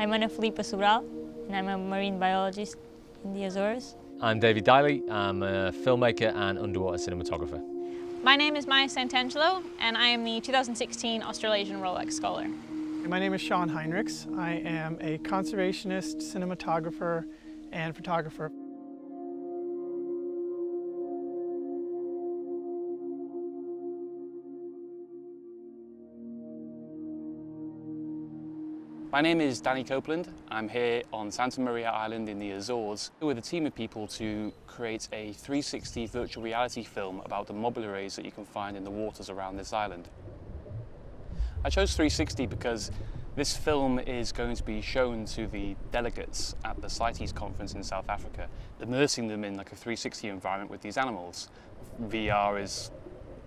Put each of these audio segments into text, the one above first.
I'm Ana Filipa Sobral, and I'm a marine biologist in the Azores. I'm David Diley. I'm a filmmaker and underwater cinematographer. My name is Maya Santangelo, and I am the 2016 Australasian Rolex Scholar. My name is Sean Heinrichs. I am a conservationist, cinematographer, and photographer. My name is Danny Copeland. I'm here on Santa Maria Island in the Azores with a team of people to create a 360 virtual reality film about the mobile rays that you can find in the waters around this island. I chose 360 because this film is going to be shown to the delegates at the CITES conference in South Africa, immersing them in like a 360 environment with these animals. VR is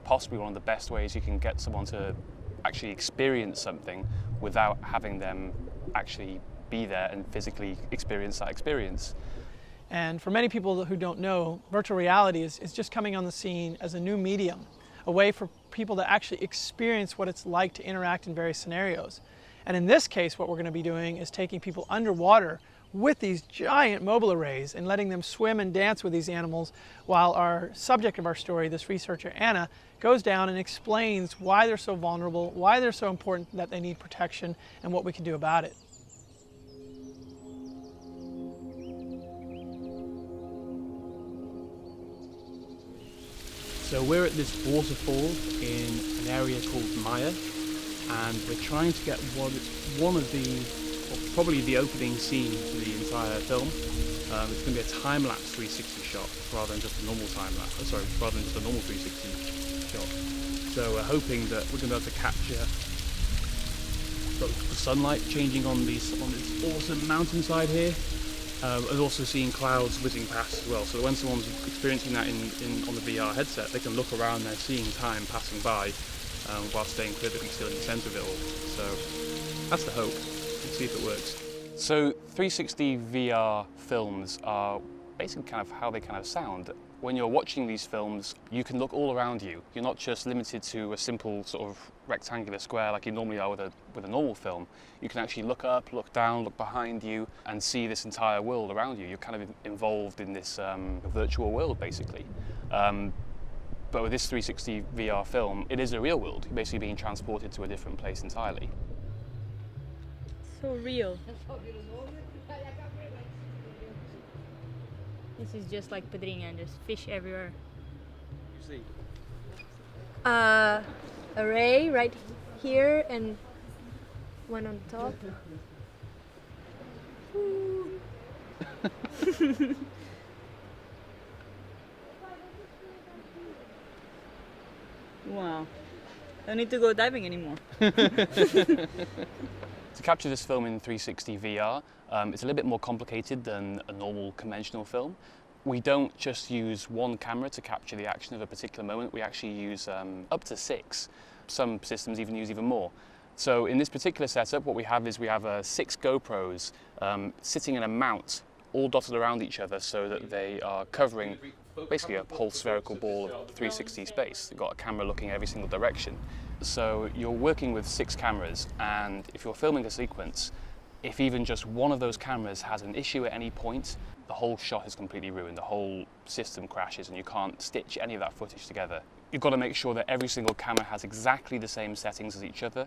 possibly one of the best ways you can get someone to actually experience something without having them actually be there and physically experience that experience. And for many people who don't know, virtual reality is just coming on the scene as a new medium, a way for people to actually experience what it's like to interact in various scenarios. And in this case, what we're going to be doing is taking people underwater with these giant mobile arrays and letting them swim and dance with these animals, while our subject of our story, this researcher Anna, goes down and explains why they're so vulnerable, why they're so important that they need protection, and what we can do about it. So we're at this waterfall in an area called Maya, and we're trying to get one of the, or probably the opening scene for the entire film. It's going to be a time-lapse 360 shot rather than just a normal rather than just a normal 360 shot. So we're hoping that we're going to be able to capture the sunlight changing on this awesome mountainside here, and also seeing clouds whizzing past as well. So that when someone's experiencing that on the VR headset, they can look around and they're seeing time passing by while staying perfectly still in the centre of it all. So that's the hope. Let's see if it works. So 360 VR films are basically kind of how they kind of sound. When you're watching these films, you can look all around you. You're not just limited to a simple sort of rectangular square like you normally are with a normal film. You can actually look up, look down, look behind you, and see this entire world around you. You're kind of involved in this virtual world, basically. But with this 360 VR film, it is a real world. You're basically being transported to a different place entirely. So real. This is just like Pedrinha, and there's fish everywhere. You see? A ray right here and one on top. Wow. Don't need to go diving anymore. To capture this film in 360 VR, it's a little bit more complicated than a normal conventional film. We don't just use one camera to capture the action of a particular moment, we actually use up to 6. Some systems even use even more. So in this particular setup, what we have is 6 GoPros sitting in a mount, all dotted around each other so that they are covering basically a whole spherical ball of 360 space. You've got a camera looking every single direction. So you're working with 6 cameras, and if you're filming a sequence, if even just one of those cameras has an issue at any point, the whole shot is completely ruined. The whole system crashes and you can't stitch any of that footage together. You've got to make sure that every single camera has exactly the same settings as each other.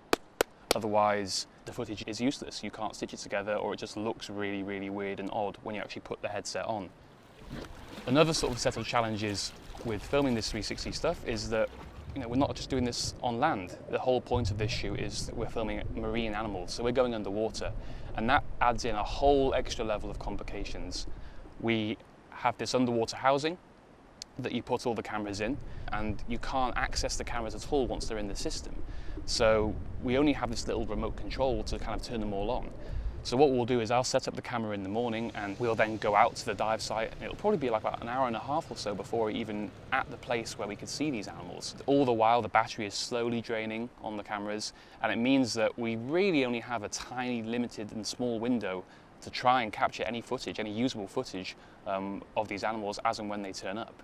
Otherwise, the footage is useless. You can't stitch it together, or it just looks really, really weird and odd when you actually put the headset on. Another sort of set of challenges with filming this 360 stuff is that we're not just doing this on land. The whole point of this shoot is that we're filming marine animals, so we're going underwater, and that adds in a whole extra level of complications. We have this underwater housing that you put all the cameras in, and you can't access the cameras at all once they're in the system. So we only have this little remote control to kind of turn them all on. So what we'll do is I'll set up the camera in the morning, and we'll then go out to the dive site, and it'll probably be like about an hour and a half or so before we're even at the place where we could see these animals. All the while the battery is slowly draining on the cameras, and it means that we really only have a tiny, limited and small window to try and capture any footage, any usable footage of these animals as and when they turn up.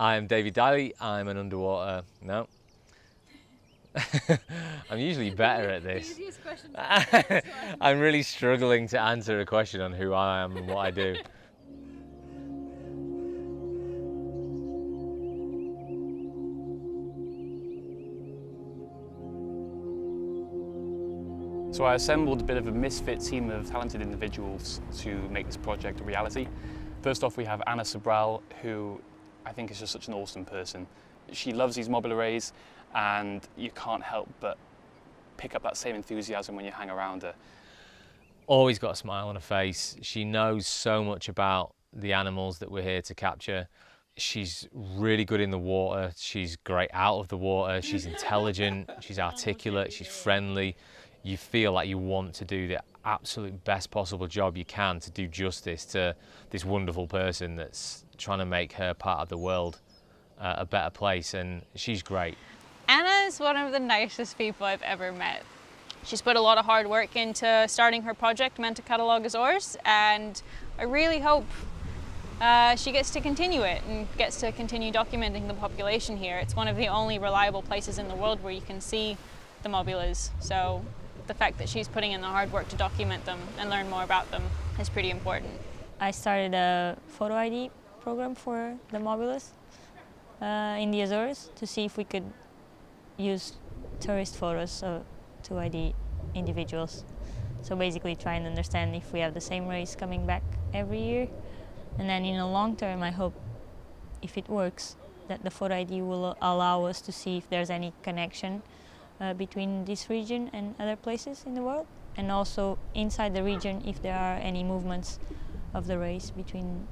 I'm David Daly. I'm an underwater... No. I'm usually better at this. I'm really struggling to answer a question on who I am and what I do. So I assembled a bit of a misfit team of talented individuals to make this project a reality. First off, we have Anna Sobral, who I think is just such an awesome person. She loves these mobile arrays, and you can't help but pick up that same enthusiasm when you hang around her. Always got a smile on her face. She knows so much about the animals that we're here to capture. She's really good in the water. She's great out of the water. She's intelligent, she's articulate, she's friendly. You feel like you want to do the absolute best possible job you can to do justice to this wonderful person that's trying to make her part of the world a better place, and she's great. Anna is one of the nicest people I've ever met. She's put a lot of hard work into starting her project, Mantas Catalogues, and I really hope she gets to continue it and gets to continue documenting the population here. It's one of the only reliable places in the world where you can see the mobulas, so the fact that she's putting in the hard work to document them and learn more about them is pretty important. I started a photo ID program for the mobulas in the Azores to see if we could use tourist photos to ID individuals. So basically try and understand if we have the same race coming back every year. And then in the long term, I hope, if it works, that the photo ID will allow us to see if there's any connection between this region and other places in the world. And also inside the region, if there are any movements of the race between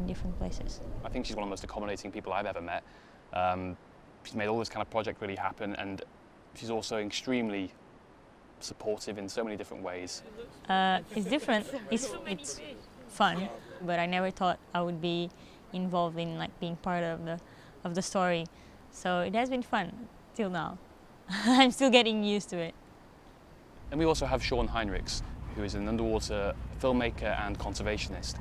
different places. I think she's one of the most accommodating people I've ever met. She's made all this kind of project really happen, and she's also extremely supportive in so many different ways. It's different. It's fun, but I never thought I would be involved in being part of the story. So it has been fun till now. I'm still getting used to it. And we also have Sean Heinrichs, who is an underwater filmmaker and conservationist.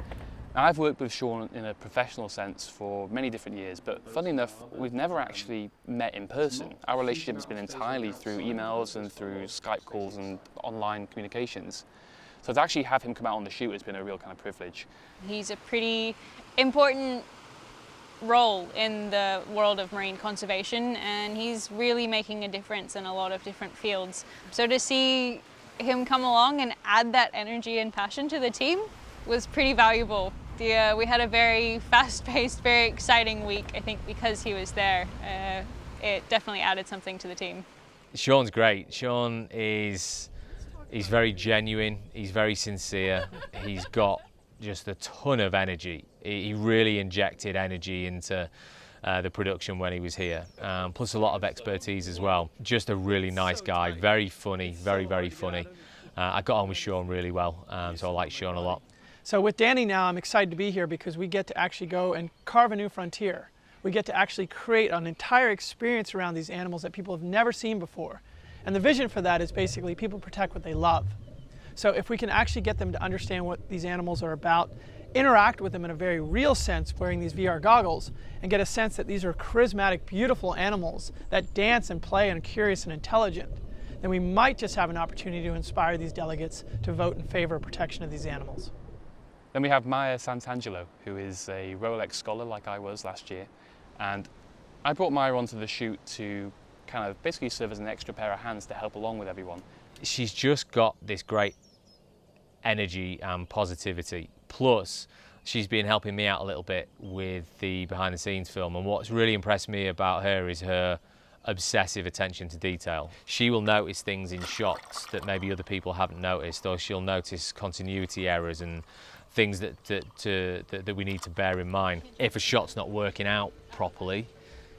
Now, I've worked with Sean in a professional sense for many different years, but funnily enough, we've never actually met in person. Our relationship has been entirely through emails and through Skype calls and online communications. So to actually have him come out on the shoot has been a real kind of privilege. He's a pretty important role in the world of marine conservation, and he's really making a difference in a lot of different fields. So to see him come along and add that energy and passion to the team was pretty valuable. We had a very fast-paced, very exciting week, I think, because he was there. It definitely added something to the team. Sean's great. Sean he's very genuine, he's very sincere, he's got just a ton of energy. He really injected energy into the production when he was here, plus a lot of expertise as well. Just a really nice guy, very funny, very, very funny. I got on with Sean really well, so I like Sean a lot. So with Danny now, I'm excited to be here because we get to actually go and carve a new frontier. We get to actually create an entire experience around these animals that people have never seen before. And the vision for that is basically people protect what they love. So if we can actually get them to understand what these animals are about, interact with them in a very real sense wearing these VR goggles, and get a sense that these are charismatic, beautiful animals that dance and play and are curious and intelligent, then we might just have an opportunity to inspire these delegates to vote in favor of protection of these animals. Then we have Maya Santangelo, who is a Rolex scholar like I was last year, and I brought Maya onto the shoot to kind of basically serve as an extra pair of hands to help along with everyone. She's just got this great energy and positivity, plus she's been helping me out a little bit with the behind the scenes film, and what's really impressed me about her is her obsessive attention to detail. She will notice things in shots that maybe other people haven't noticed, or she'll notice continuity errors and things that we need to bear in mind. If a shot's not working out properly,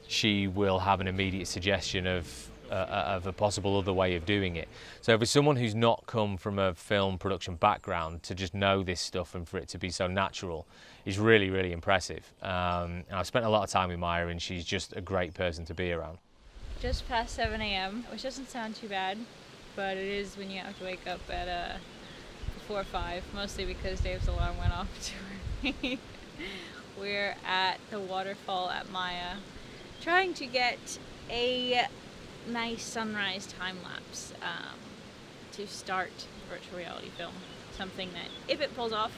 she will have an immediate suggestion of a possible other way of doing it. So for someone who's not come from a film production background to just know this stuff and for it to be so natural is really, really impressive. And I've spent a lot of time with Maya, and she's just a great person to be around. Just past 7 a.m., which doesn't sound too bad, but it is when you have to wake up at before 5, mostly because Dave's alarm went off too early. We're at the waterfall at Maya, trying to get a nice sunrise time-lapse to start virtual reality film. Something that, if it pulls off,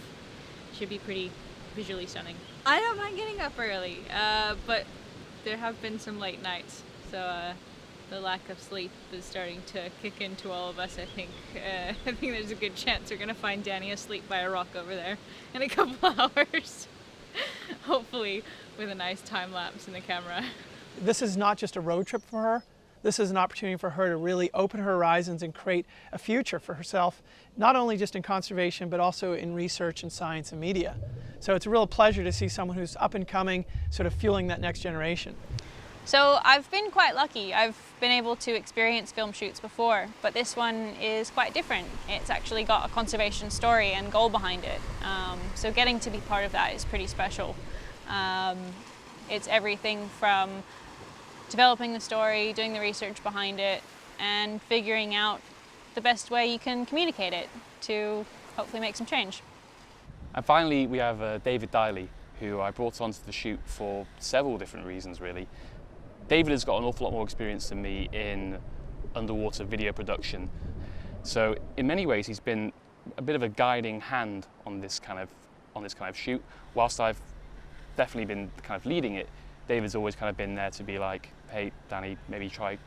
should be pretty visually stunning. I don't mind getting up early, but there have been some late nights, so the lack of sleep is starting to kick into all of us, I think. I think there's a good chance we're going to find Danny asleep by a rock over there in a couple hours. Hopefully with a nice time lapse in the camera. This is not just a road trip for her. This is an opportunity for her to really open her horizons and create a future for herself, not only just in conservation, but also in research and science and media. So it's a real pleasure to see someone who's up and coming, sort of fueling that next generation. So I've been quite lucky. I've been able to experience film shoots before, but this one is quite different. It's actually got a conservation story and goal behind it. So getting to be part of that is pretty special. It's everything from developing the story, doing the research behind it, and figuring out the best way you can communicate it to hopefully make some change. And finally, we have David Diley, who I brought onto the shoot for several different reasons, really. David has got an awful lot more experience than me in underwater video production. So in many ways, he's been a bit of a guiding hand on this kind of shoot. Whilst I've definitely been kind of leading it, David's always kind of been there to be like, hey, Danny, maybe try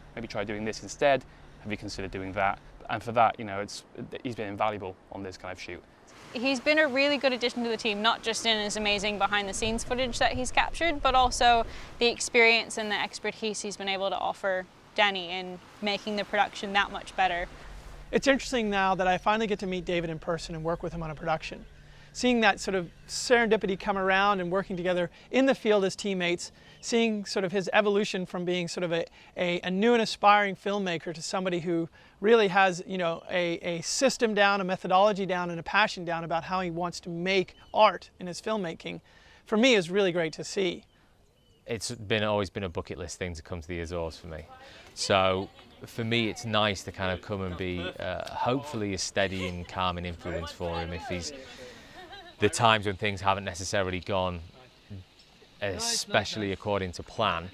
doing this instead. Have you considered doing that? And for that, you know, he's been invaluable on this kind of shoot. He's been a really good addition to the team, not just in his amazing behind-the-scenes footage that he's captured, but also the experience and the expertise he's been able to offer Danny in making the production that much better. It's interesting now that I finally get to meet David in person and work with him on a production. Seeing that sort of serendipity come around and working together in the field as teammates, seeing sort of his evolution from being sort of a new and aspiring filmmaker to somebody who really has, you know, a system down, a methodology down, and a passion down about how he wants to make art in his filmmaking, for me is really great to see. It's always been a bucket list thing to come to the Azores for me. So for me, it's nice to kind of come and be hopefully a steady and calming influence for him if he's the times when things haven't necessarily gone especially according to plan.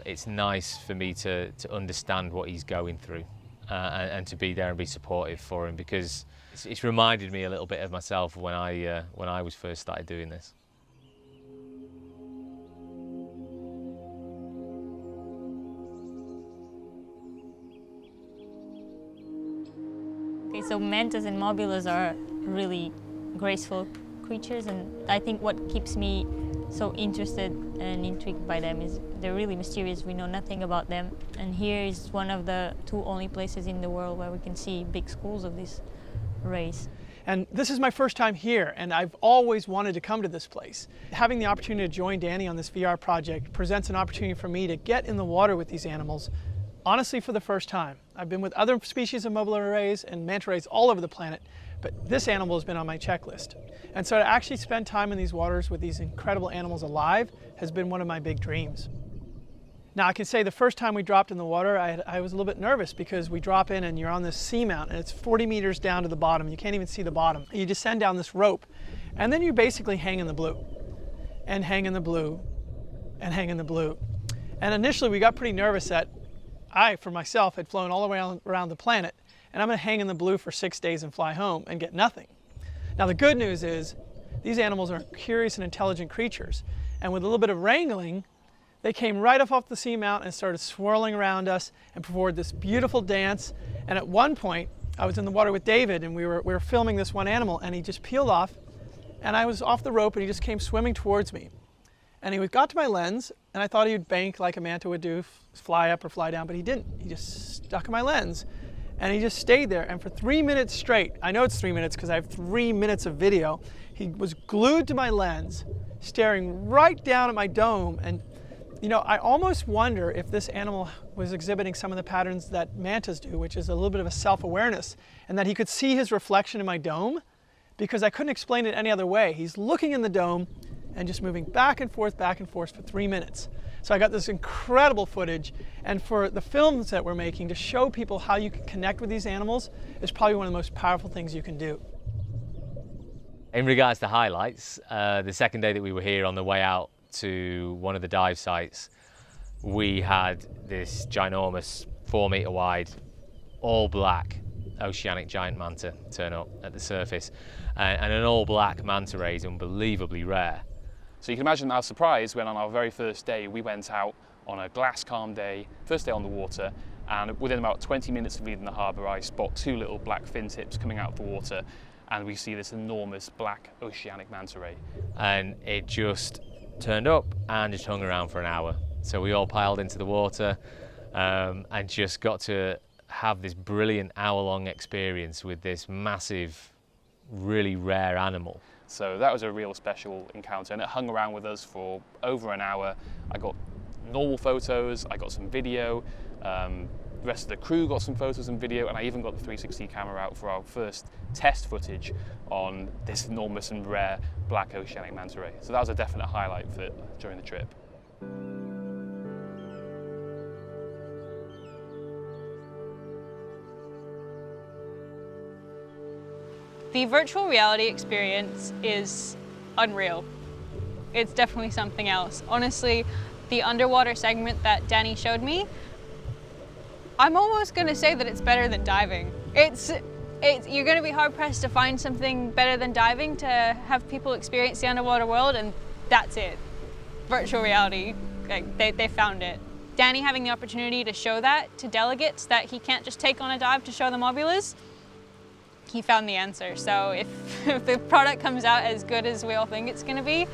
It's nice for me to understand what he's going through and to be there and be supportive for him, because it's reminded me a little bit of myself when I was first started doing this. Okay, so mantas and mobulas are really graceful creatures, and I think what keeps me so interested and intrigued by them is they're really mysterious. We know nothing about them, and here is one of the two only places in the world where we can see big schools of this race. And this is my first time here, and I've always wanted to come to this place. Having the opportunity to join Danny on this VR project presents an opportunity for me to get in the water with these animals, honestly, for the first time. I've been with other species of mobular rays and manta rays all over the planet, but this animal has been on my checklist. And so to actually spend time in these waters with these incredible animals alive has been one of my big dreams. Now I can say the first time we dropped in the water, I was a little bit nervous because we drop in and you're on this seamount and it's 40 meters down to the bottom. You can't even see the bottom. You descend down this rope and then you basically hang in the blue and hang in the blue and hang in the blue. And initially we got pretty nervous that I, for myself, had flown all the way around the planet, and I'm going to hang in the blue for 6 days and fly home and get nothing. Now the good news is these animals are curious and intelligent creatures, and with a little bit of wrangling, they came right off the seamount and started swirling around us and performed this beautiful dance. And at one point, I was in the water with David, and we were filming this one animal, and he just peeled off, and I was off the rope, and he just came swimming towards me. And he got to my lens, and I thought he would bank like a manta would do, fly up or fly down, but he didn't. He just stuck in my lens, and he just stayed there. And for 3 minutes straight, I know it's 3 minutes because I have 3 minutes of video, he was glued to my lens, staring right down at my dome. And you know, I almost wonder if this animal was exhibiting some of the patterns that mantas do, which is a little bit of a self-awareness, and that he could see his reflection in my dome, because I couldn't explain it any other way. He's looking in the dome and just moving back and forth for 3 minutes. So I got this incredible footage, and for the films that we're making, to show people how you can connect with these animals is probably one of the most powerful things you can do. In regards to highlights, the second day that we were here, on the way out to one of the dive sites, we had this ginormous 4-metre wide, all black oceanic giant manta turn up at the surface. And an all black manta ray is unbelievably rare. So you can imagine our surprise when on our very first day we went out on a glass calm day, first day on the water, and within about 20 minutes of leaving the harbour I spot 2 little black fin tips coming out of the water, and we see this enormous black oceanic manta ray. And it just turned up and just hung around for an hour. So we all piled into the water and just got to have this brilliant hour-long experience with this massive, really rare animal. So that was a real special encounter, and it hung around with us for over an hour. I got normal photos, I got some video, the rest of the crew got some photos and video, and I even got the 360 camera out for our first test footage on this enormous and rare black oceanic manta ray. So that was a definite highlight during the trip. The virtual reality experience is unreal. It's definitely something else. Honestly, the underwater segment that Danny showed me, I'm almost going to say that it's better than diving. You're going to be hard pressed to find something better than diving to have people experience the underwater world, and that's it. Virtual reality, they found it. Danny having the opportunity to show that to delegates that he can't just take on a dive to show the mobulas, he found the answer. So if the product comes out as good as we all think it's going to be,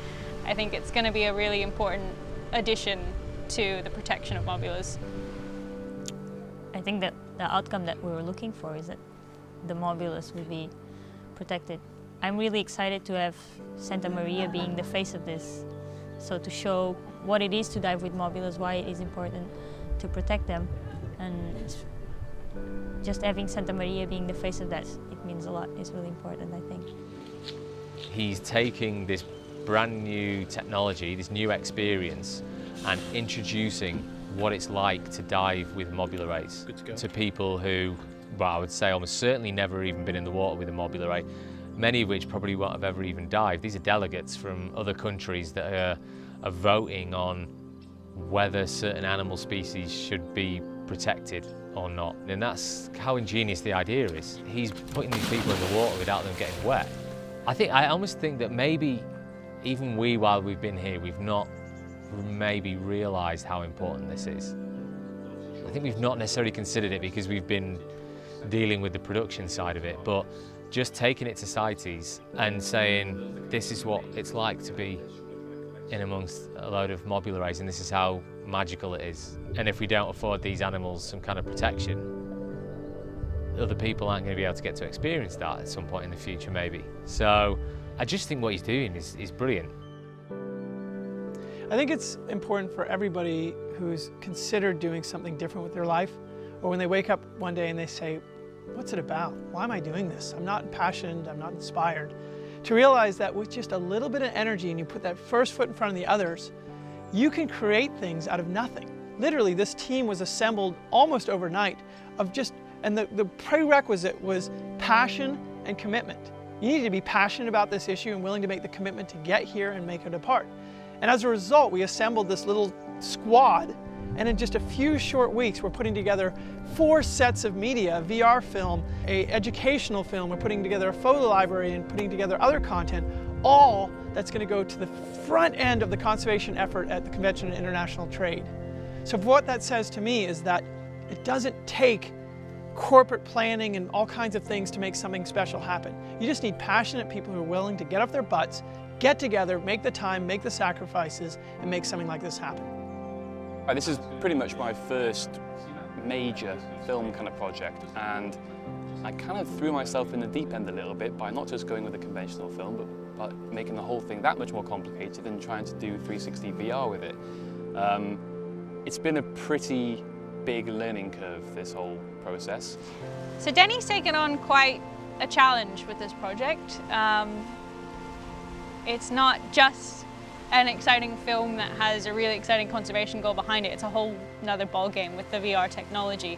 I think it's going to be a really important addition to the protection of mobulas. I think that the outcome that we were looking for is that the mobulas will be protected. I'm really excited to have Santa Maria being the face of this. So to show what it is to dive with mobulas, why it is important to protect them, and just having Santa Maria being the face of that, it means a lot. It's really important, I think. He's taking this brand new technology, this new experience, and introducing what it's like to dive with mobula rays to people who, well, I would say almost certainly never even been in the water with a mobula ray, many of which probably won't have ever even dived. These are delegates from other countries that are voting on whether certain animal species should be protected or not. And that's how ingenious the idea is. He's putting these people in the water without them getting wet. I almost think that maybe even we, while we've been here, we've not maybe realised how important this is. I think we've not necessarily considered it because we've been dealing with the production side of it, but just taking it to CITES and saying this is what it's like to be in amongst a load of mobula rays, and this is how magical it is. And if we don't afford these animals some kind of protection, other people aren't going to be able to get to experience that at some point in the future maybe. So I just think what he's doing is brilliant. I think it's important for everybody who's considered doing something different with their life, or when they wake up one day and they say, what's it about? Why am I doing this? I'm not impassioned, I'm not inspired. To realize that with just a little bit of energy and you put that first foot in front of the others, you can create things out of nothing. Literally, this team was assembled almost overnight and the prerequisite was passion and commitment. You need to be passionate about this issue and willing to make the commitment to get here and make it a part. And as a result, we assembled this little squad, and in just a few short weeks, we're putting together 4 sets of media, a VR film, an educational film, we're putting together a photo library and putting together other content, all that's going to go to the front end of the conservation effort at the Convention on International Trade. So what that says to me is that it doesn't take corporate planning and all kinds of things to make something special happen. You just need passionate people who are willing to get off their butts, get together, make the time, make the sacrifices, and make something like this happen. This is pretty much my first major film kind of project, and I kind of threw myself in the deep end a little bit by not just going with a conventional film, but making the whole thing that much more complicated and trying to do 360 VR with it. It's been a pretty big learning curve, this whole process. So Denny's taken on quite a challenge with this project. It's not just an exciting film that has a really exciting conservation goal behind it. It's a whole nother ballgame with the VR technology.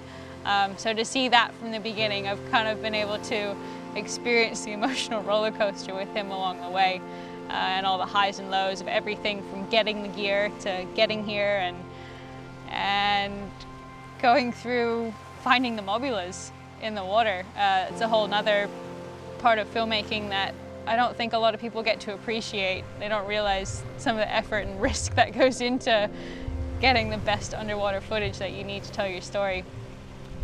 So to see that from the beginning, I've kind of been able to experience the emotional roller coaster with him along the way, and all the highs and lows of everything from getting the gear to getting here and going through finding the mobulas in the water. It's a whole nother part of filmmaking that I don't think a lot of people get to appreciate. They don't realize some of the effort and risk that goes into getting the best underwater footage that you need to tell your story.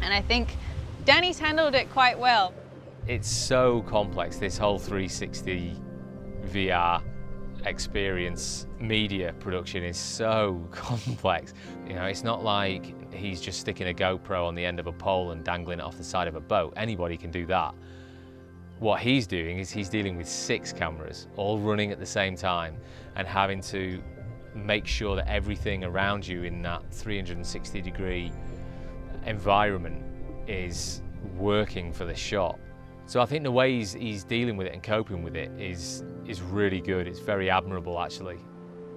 And I think Danny's handled it quite well. It's so complex, this whole 360 VR experience. Media production is so complex. You know, it's not like he's just sticking a GoPro on the end of a pole and dangling it off the side of a boat. Anybody can do that. What he's doing is he's dealing with 6 cameras, all running at the same time, and having to make sure that everything around you in that 360-degree environment is working for the shot. So I think the way he's dealing with it and coping with it is really good. It's very admirable, actually.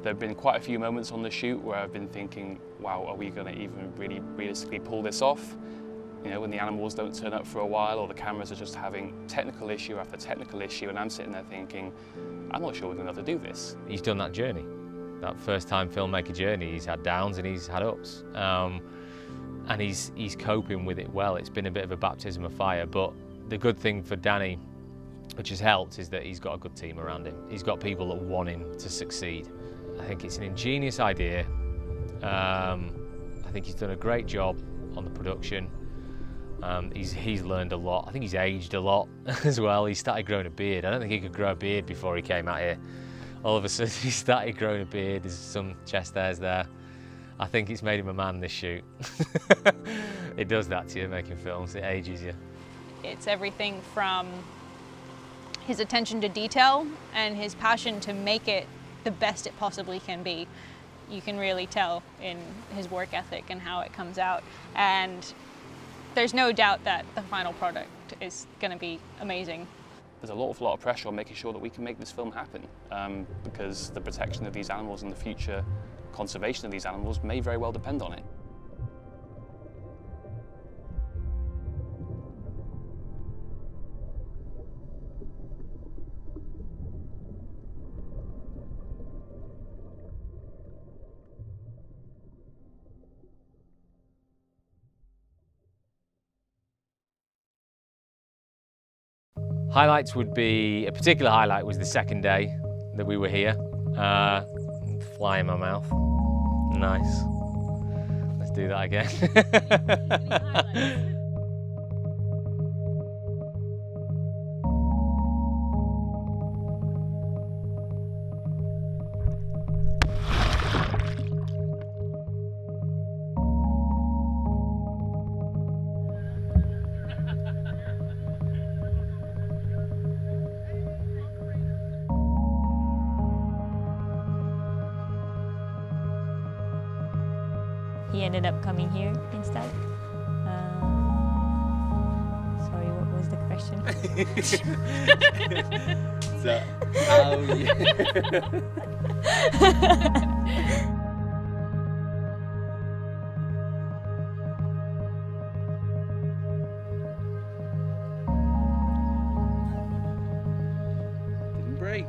There have been quite a few moments on the shoot where I've been thinking, wow, are we going to even really realistically pull this off? You know, when the animals don't turn up for a while, or the cameras are just having technical issue after technical issue, and I'm sitting there thinking, I'm not sure we're going to be able to do this. He's done that journey, that first-time filmmaker journey. He's had downs and he's had ups, and he's coping with it well. It's been a bit of a baptism of fire, but the good thing for Danny, which has helped, is that he's got a good team around him. He's got people that want him to succeed. I think it's an ingenious idea. I think he's done a great job on the production. He's learned a lot. I think he's aged a lot as well. He started growing a beard. I don't think he could grow a beard before he came out here. All of a sudden he started growing a beard. There's some chest hairs there. I think it's made him a man, this shoot. It does that to you, making films. It ages you. It's everything from his attention to detail and his passion to make it the best it possibly can be. You can really tell in his work ethic and how it comes out. And there's no doubt that the final product is going to be amazing. There's a lot of pressure on making sure that we can make this film happen, because the protection of these animals and the future conservation of these animals may very well depend on it. Highlights would be, a particular highlight was the second day that we were here. Fly in my mouth. Nice. Let's do that again. He ended up coming here instead. Sorry, what was the question? So, how you... Didn't break.